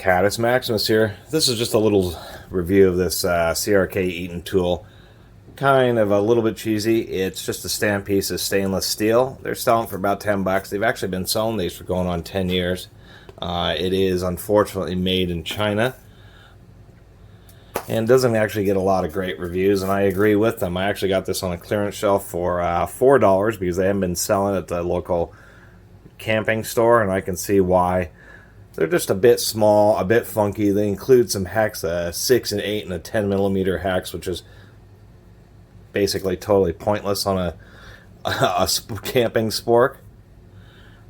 Caddis Maximus here. This is just a little review of this CRK Eaton tool. Kind of a little bit cheesy. It's just a stand piece of stainless steel. They're selling for about 10 bucks. They've actually been selling these for going on 10 years. It is unfortunately made in China and doesn't actually get a lot of great reviews, and I agree with them. I actually got this on a clearance shelf for $4 because they haven't been selling at the local camping store, and I can see why. They're just a bit small, a bit funky. They include some hex, a 6 and 8 and a 10 millimeter hex, which is basically totally pointless on a camping spork.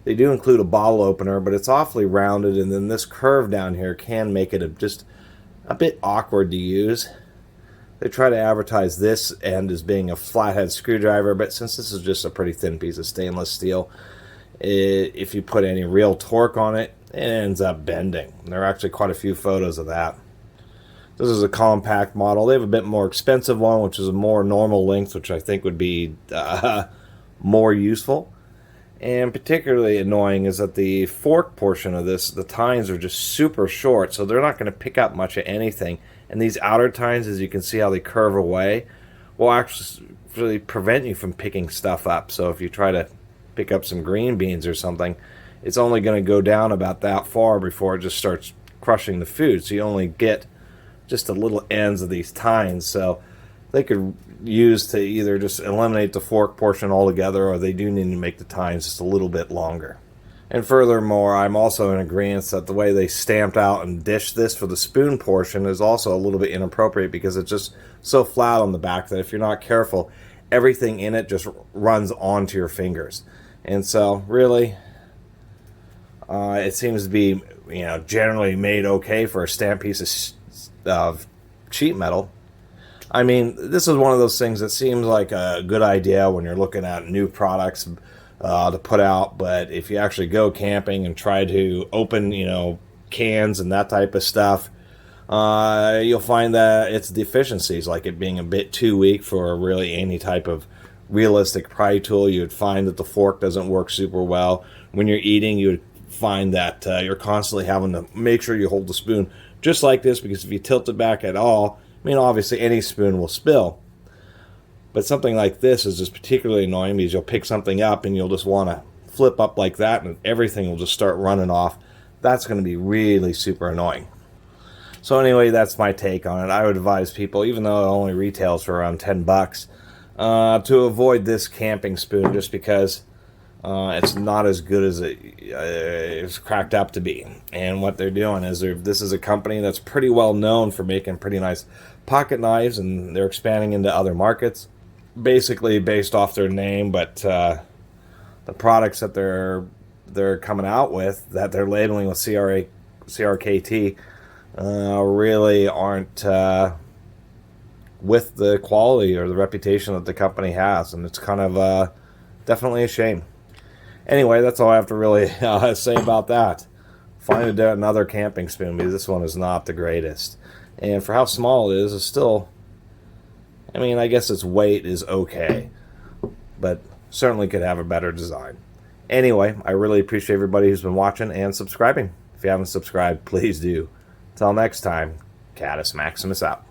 They do include a bottle opener, but it's awfully rounded, and then this curve down here can make it just a bit awkward to use. They try to advertise this end as being a flathead screwdriver, but since this is just a pretty thin piece of stainless steel, if you put any real torque on it, it ends up bending. There are actually quite a few photos of that. This is a compact model. They have a bit more expensive one, which is a more normal length, which I think would be more useful. And particularly annoying is that the fork portion of this, the tines are just super short, so they're not going to pick up much of anything. And these outer tines, as you can see how they curve away, will actually really prevent you from picking stuff up. So if you try to pick up some green beans or something, it's only going to go down about that far before it just starts crushing the food. So you only get just the little ends of these tines. So they could use to either just eliminate the fork portion altogether, or they do need to make the tines just a little bit longer. And furthermore, I'm also in agreement that the way they stamped out and dished this for the spoon portion is also a little bit inappropriate, because it's just so flat on the back that if you're not careful, everything in it just runs onto your fingers. And so really, it seems to be, generally made okay for a stamp piece of sheet metal. I mean, this is one of those things that seems like a good idea when you're looking at new products to put out, but if you actually go camping and try to open, cans and that type of stuff, you'll find that it's deficiencies, like it being a bit too weak for really any type of realistic pry tool. You would find that the fork doesn't work super well. When you're eating, you would find that you're constantly having to make sure you hold the spoon just like this, because if you tilt it back at all, obviously any spoon will spill. But something like this is just particularly annoying, because you'll pick something up and you'll just want to flip up like that and everything will just start running off. That's going to be really super annoying. So anyway, that's my take on it. I would advise people, even though it only retails for around 10 bucks, to avoid this camping spoon, just because it's not as good as it's cracked up to be. And what they're doing is this is a company that's pretty well known for making pretty nice pocket knives, and they're expanding into other markets, basically based off their name. But the products that they're coming out with, that they're labeling with CRKT, really aren't with the quality or the reputation that the company has, and it's kind of definitely a shame. Anyway, that's all I have to really say about that. Find another camping spoon, because this one is not the greatest. And for how small it is, it's still, I guess its weight is okay, but certainly could have a better design. Anyway, I really appreciate everybody who's been watching and subscribing. If you haven't subscribed, please do. Till next time, Caddis Maximus out.